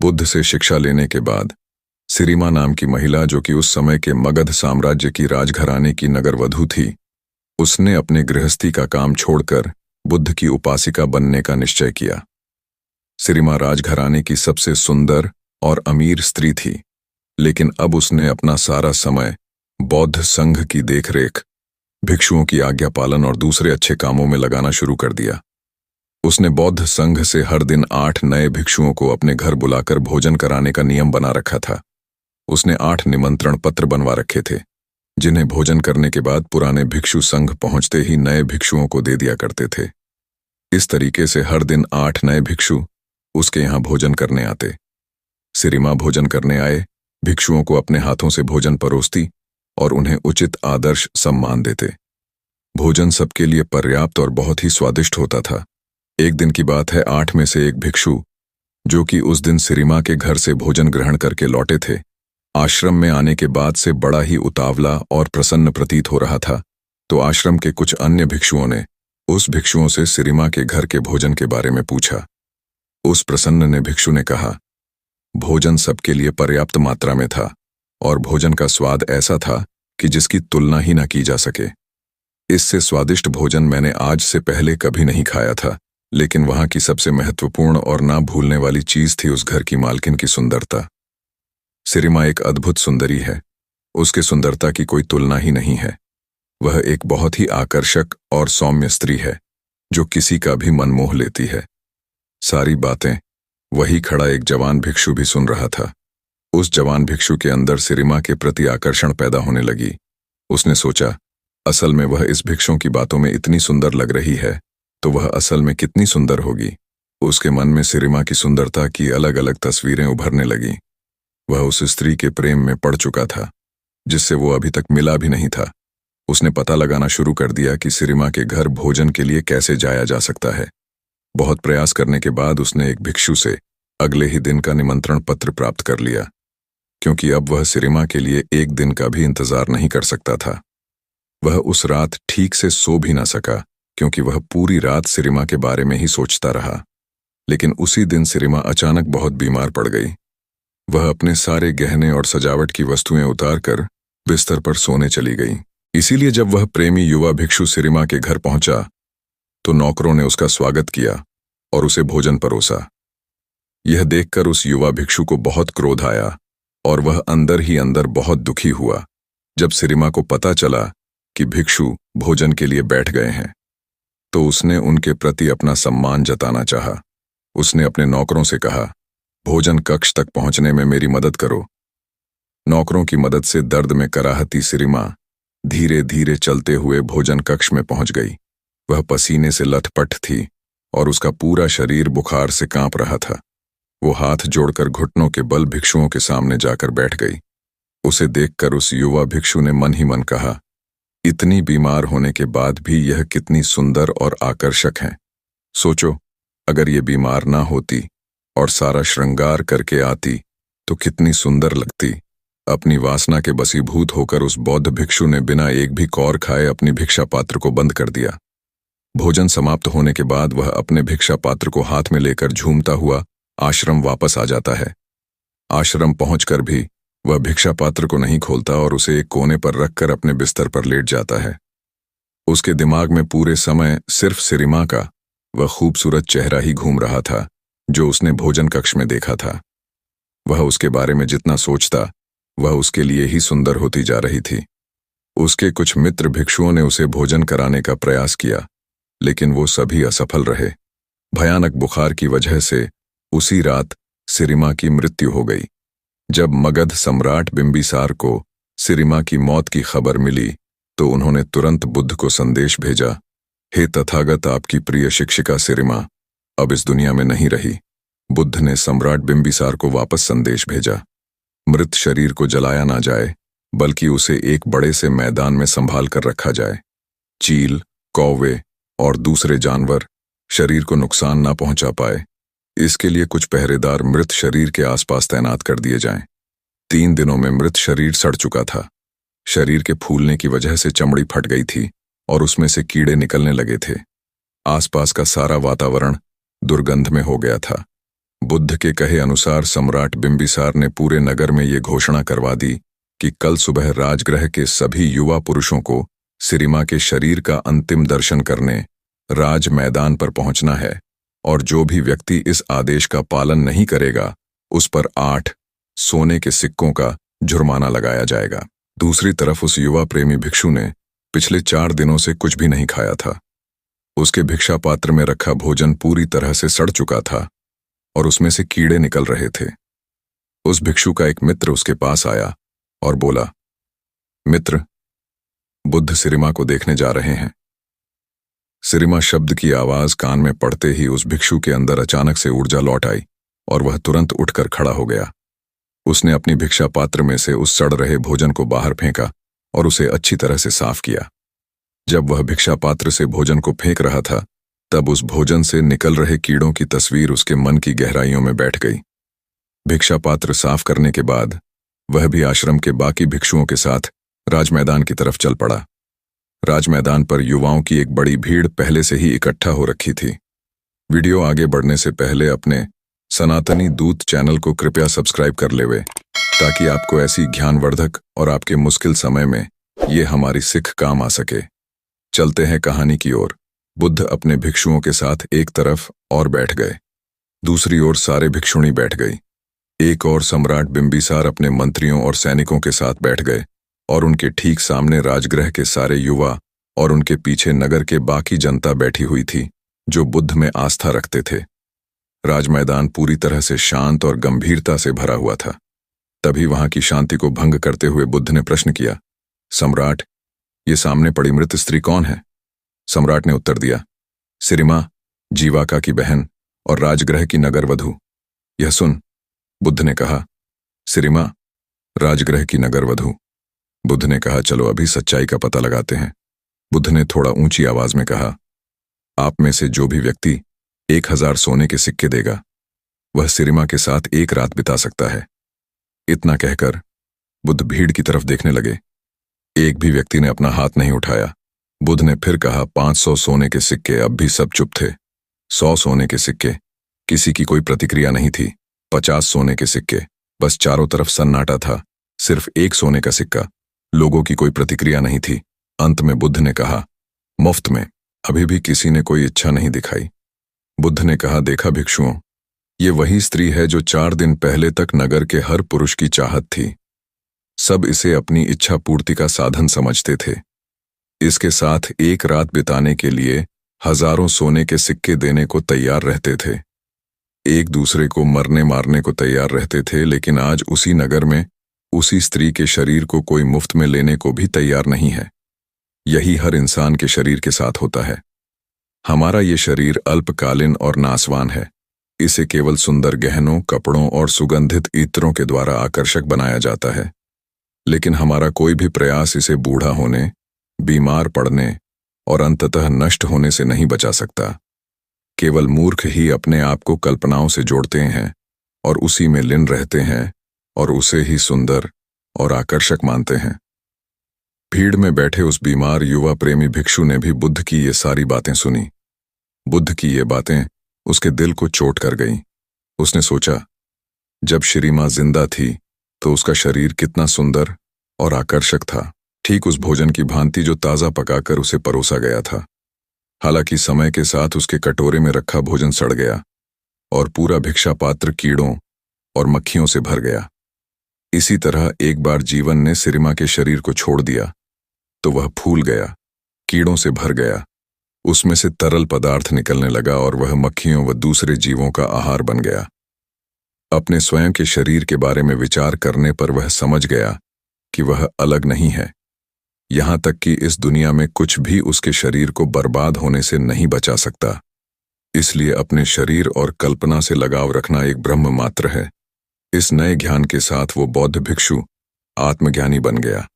बुद्ध से शिक्षा लेने के बाद सिरिमा नाम की महिला, जो कि उस समय के मगध साम्राज्य की राजघराने की नगरवधू थी, उसने अपने गृहस्थी का काम छोड़कर बुद्ध की उपासिका बनने का निश्चय किया। सिरिमा राजघराने की सबसे सुंदर और अमीर स्त्री थी, लेकिन अब उसने अपना सारा समय बौद्ध संघ की देखरेख, भिक्षुओं की आज्ञा पालन और दूसरे अच्छे कामों में लगाना शुरू कर दिया। उसने बौद्ध संघ से हर दिन 8 नए भिक्षुओं को अपने घर बुलाकर भोजन कराने का नियम बना रखा था। उसने 8 निमंत्रण पत्र बनवा रखे थे, जिन्हें भोजन करने के बाद पुराने भिक्षु संघ पहुंचते ही नए भिक्षुओं को दे दिया करते थे। इस तरीके से हर दिन 8 नए भिक्षु उसके यहाँ भोजन करने आते। सिरिमा भोजन करने आए भिक्षुओं को अपने हाथों से भोजन परोसती और उन्हें उचित आदर्श सम्मान देते। भोजन सबके लिए पर्याप्त और बहुत ही स्वादिष्ट होता था। एक दिन की बात है, 8 में से एक भिक्षु, जो कि उस दिन सिरिमा के घर से भोजन ग्रहण करके लौटे थे, आश्रम में आने के बाद से बड़ा ही उतावला और प्रसन्न प्रतीत हो रहा था। तो आश्रम के कुछ अन्य भिक्षुओं ने उस भिक्षुओं से सिरिमा के घर के भोजन के बारे में पूछा। उस प्रसन्न ने भिक्षु ने कहा, भोजन सबके लिए पर्याप्त मात्रा में था और भोजन का स्वाद ऐसा था कि जिसकी तुलना ही न की जा सके। इससे स्वादिष्ट भोजन मैंने आज से पहले कभी नहीं खाया था, लेकिन वहां की सबसे महत्वपूर्ण और ना भूलने वाली चीज थी उस घर की मालकिन की सुंदरता। सिरिमा एक अद्भुत सुंदरी है, उसकी सुंदरता की कोई तुलना ही नहीं है। वह एक बहुत ही आकर्षक और सौम्य स्त्री है, जो किसी का भी मन मोह लेती है। सारी बातें वही खड़ा एक जवान भिक्षु भी सुन रहा था। उस जवान भिक्षु के अंदर सिरिमा के प्रति आकर्षण पैदा होने लगी। उसने सोचा, असल में वह इस भिक्षु की बातों में इतनी सुंदर लग रही है, तो वह असल में कितनी सुंदर होगी। उसके मन में सिरिमा की सुंदरता की अलग अलग तस्वीरें उभरने लगीं। वह उस स्त्री के प्रेम में पड़ चुका था, जिससे वो अभी तक मिला भी नहीं था। उसने पता लगाना शुरू कर दिया कि सिरिमा के घर भोजन के लिए कैसे जाया जा सकता है। बहुत प्रयास करने के बाद उसने एक भिक्षु से अगले ही दिन का निमंत्रण पत्र प्राप्त कर लिया, क्योंकि अब वह सिरिमा के लिए एक दिन का भी इंतजार नहीं कर सकता था। वह उस रात ठीक से सो भी ना सका, क्योंकि वह पूरी रात सिरिमा के बारे में ही सोचता रहा। लेकिन उसी दिन सिरिमा अचानक बहुत बीमार पड़ गई। वह अपने सारे गहने और सजावट की वस्तुएं उतारकर बिस्तर पर सोने चली गई। इसीलिए जब वह प्रेमी युवा भिक्षु सिरिमा के घर पहुंचा, तो नौकरों ने उसका स्वागत किया और उसे भोजन परोसा। यह देखकर उस युवा भिक्षु को बहुत क्रोध आया और वह अंदर ही अंदर बहुत दुखी हुआ। जब सिरिमा को पता चला कि भिक्षु भोजन के लिए बैठ गए हैं, तो उसने उनके प्रति अपना सम्मान जताना चाहा। उसने अपने नौकरों से कहा, भोजन कक्ष तक पहुंचने में मेरी मदद करो। नौकरों की मदद से दर्द में कराहती सिरिमा धीरे धीरे चलते हुए भोजन कक्ष में पहुंच गई। वह पसीने से लथपथ थी और उसका पूरा शरीर बुखार से कांप रहा था। वो हाथ जोड़कर घुटनों के बल भिक्षुओं के सामने जाकर बैठ गई। उसे देखकर उस युवा भिक्षु ने मन ही मन कहा, इतनी बीमार होने के बाद भी यह कितनी सुंदर और आकर्षक है। सोचो, अगर ये बीमार ना होती और सारा श्रृंगार करके आती तो कितनी सुंदर लगती। अपनी वासना के बसीभूत होकर उस बौद्ध भिक्षु ने बिना एक भी कौर खाए अपनी भिक्षा पात्र को बंद कर दिया। भोजन समाप्त होने के बाद वह अपने भिक्षा पात्र को हाथ में लेकर झूमता हुआ आश्रम वापस आ जाता है। आश्रम पहुंचकर भी वह भिक्षा पात्र को नहीं खोलता और उसे एक कोने पर रखकर अपने बिस्तर पर लेट जाता है। उसके दिमाग में पूरे समय सिर्फ सिरिमा का वह खूबसूरत चेहरा ही घूम रहा था, जो उसने भोजन कक्ष में देखा था। वह उसके बारे में जितना सोचता, वह उसके लिए ही सुंदर होती जा रही थी। उसके कुछ मित्र भिक्षुओं ने उसे भोजन कराने का प्रयास किया, लेकिन वो सभी असफल रहे। भयानक बुखार की वजह से उसी रात सिरिमा की मृत्यु हो गई। जब मगध सम्राट बिंबिसार को सिरिमा की मौत की खबर मिली, तो उन्होंने तुरंत बुद्ध को संदेश भेजा, हे तथागत, आपकी प्रिय शिक्षिका सिरिमा अब इस दुनिया में नहीं रही। बुद्ध ने सम्राट बिंबिसार को वापस संदेश भेजा, मृत शरीर को जलाया ना जाए, बल्कि उसे एक बड़े से मैदान में संभाल कर रखा जाए। चील, कौवे और दूसरे जानवर शरीर को नुकसान ना पहुंचा पाए, इसके लिए कुछ पहरेदार मृत शरीर के आसपास तैनात कर दिए जाएं। 3 दिनों में मृत शरीर सड़ चुका था। शरीर के फूलने की वजह से चमड़ी फट गई थी और उसमें से कीड़े निकलने लगे थे। आसपास का सारा वातावरण दुर्गंध में हो गया था। बुद्ध के कहे अनुसार सम्राट बिंबिसार ने पूरे नगर में ये घोषणा करवा दी कि कल सुबह राजगृह के सभी युवा पुरुषों को सिरिमा के शरीर का अंतिम दर्शन करने राज मैदान पर पहुंचना है, और जो भी व्यक्ति इस आदेश का पालन नहीं करेगा उस पर 8 सोने के सिक्कों का जुर्माना लगाया जाएगा। दूसरी तरफ उस युवा प्रेमी भिक्षु ने पिछले 4 दिनों से कुछ भी नहीं खाया था। उसके भिक्षा पात्र में रखा भोजन पूरी तरह से सड़ चुका था और उसमें से कीड़े निकल रहे थे। उस भिक्षु का एक मित्र उसके पास आया और बोला, मित्र, बुद्ध सिरिमा को देखने जा रहे हैं। सिरिमा शब्द की आवाज कान में पड़ते ही उस भिक्षु के अंदर अचानक से ऊर्जा लौट आई और वह तुरंत उठकर खड़ा हो गया। उसने अपनी भिक्षा पात्र में से उस सड़ रहे भोजन को बाहर फेंका और उसे अच्छी तरह से साफ किया। जब वह भिक्षा पात्र से भोजन को फेंक रहा था तब उस भोजन से निकल रहे कीड़ों की तस्वीर उसके मन की गहराइयों में बैठ गई। भिक्षा पात्र साफ करने के बाद वह भी आश्रम के बाकी भिक्षुओं के साथ राजमैदान की तरफ चल पड़ा। राजमैदान पर युवाओं की एक बड़ी भीड़ पहले से ही इकट्ठा हो रखी थी। वीडियो आगे बढ़ने से पहले अपने सनातनी दूत चैनल को कृपया सब्सक्राइब कर लेवे, ताकि आपको ऐसी ज्ञानवर्धक और आपके मुश्किल समय में ये हमारी सिख काम आ सके। चलते हैं कहानी की ओर। बुद्ध अपने भिक्षुओं के साथ एक तरफ और बैठ गए, दूसरी ओर सारे भिक्षुणी बैठ गई। एक और सम्राट बिंबिसार अपने मंत्रियों और सैनिकों के साथ बैठ गए और उनके ठीक सामने राजगृह के सारे युवा और उनके पीछे नगर के बाकी जनता बैठी हुई थी जो बुद्ध में आस्था रखते थे। राजमैदान पूरी तरह से शांत और गंभीरता से भरा हुआ था। तभी वहां की शांति को भंग करते हुए बुद्ध ने प्रश्न किया, सम्राट, ये सामने पड़ी मृत स्त्री कौन है? सम्राट ने उत्तर दिया, सिरिमा, जीवाका की बहन और राजगृह की नगर वधू। यह सुन, बुद्ध ने कहा। सिरिमा, राजगृह की नगर वधू। बुद्ध ने कहा, चलो अभी सच्चाई का पता लगाते हैं। बुद्ध ने थोड़ा ऊंची आवाज में कहा, आप में से जो भी व्यक्ति 1000 सोने के सिक्के देगा वह सिरिमा के साथ एक रात बिता सकता है। इतना कहकर बुद्ध भीड़ की तरफ देखने लगे। एक भी व्यक्ति ने अपना हाथ नहीं उठाया। बुद्ध ने फिर कहा, 500 सोने के सिक्के। अब भी सब चुप थे। 100 सोने के सिक्के। किसी की कोई प्रतिक्रिया नहीं थी। 50 सोने के सिक्के। बस चारों तरफ सन्नाटा था। सिर्फ 1 सोने का सिक्का। लोगों की कोई प्रतिक्रिया नहीं थी। अंत में बुद्ध ने कहा, मुफ्त में। अभी भी किसी ने कोई इच्छा नहीं दिखाई। बुद्ध ने कहा, देखा भिक्षुओं, ये वही स्त्री है जो 4 दिन पहले तक नगर के हर पुरुष की चाहत थी। सब इसे अपनी इच्छा पूर्ति का साधन समझते थे। इसके साथ एक रात बिताने के लिए हजारों सोने के सिक्के देने को तैयार रहते थे। एक दूसरे को मरने मारने को तैयार रहते थे, लेकिन आज उसी नगर में उसी स्त्री के शरीर को कोई मुफ्त में लेने को भी तैयार नहीं है। यही हर इंसान के शरीर के साथ होता है। हमारा ये शरीर अल्पकालीन और नासवान है। इसे केवल सुंदर गहनों, कपड़ों और सुगंधित इत्रों के द्वारा आकर्षक बनाया जाता है, लेकिन हमारा कोई भी प्रयास इसे बूढ़ा होने, बीमार पड़ने और अंततः नष्ट होने से नहीं बचा सकता। केवल मूर्ख ही अपने आप को कल्पनाओं से जोड़ते हैं और उसी में लीन रहते हैं और उसे ही सुंदर और आकर्षक मानते हैं। भीड़ में बैठे उस बीमार युवा प्रेमी भिक्षु ने भी बुद्ध की ये सारी बातें सुनी। बुद्ध की ये बातें उसके दिल को चोट कर गईं। उसने सोचा, जब श्रीमा जिंदा थी तो उसका शरीर कितना सुंदर और आकर्षक था, ठीक उस भोजन की भांति जो ताज़ा पकाकर उसे परोसा गया था। हालांकि समय के साथ उसके कटोरे में रखा भोजन सड़ गया और पूरा भिक्षा पात्र कीड़ों और मक्खियों से भर गया। इसी तरह एक बार जीवन ने सिरिमा के शरीर को छोड़ दिया तो वह फूल गया, कीड़ों से भर गया, उसमें से तरल पदार्थ निकलने लगा और वह मक्खियों व दूसरे जीवों का आहार बन गया। अपने स्वयं के शरीर के बारे में विचार करने पर वह समझ गया कि वह अलग नहीं है। यहां तक कि इस दुनिया में कुछ भी उसके शरीर को बर्बाद होने से नहीं बचा सकता। इसलिए अपने शरीर और कल्पना से लगाव रखना एक ब्रह्म मात्र है। इस नए ज्ञान के साथ वो बौद्ध भिक्षु आत्मज्ञानी बन गया।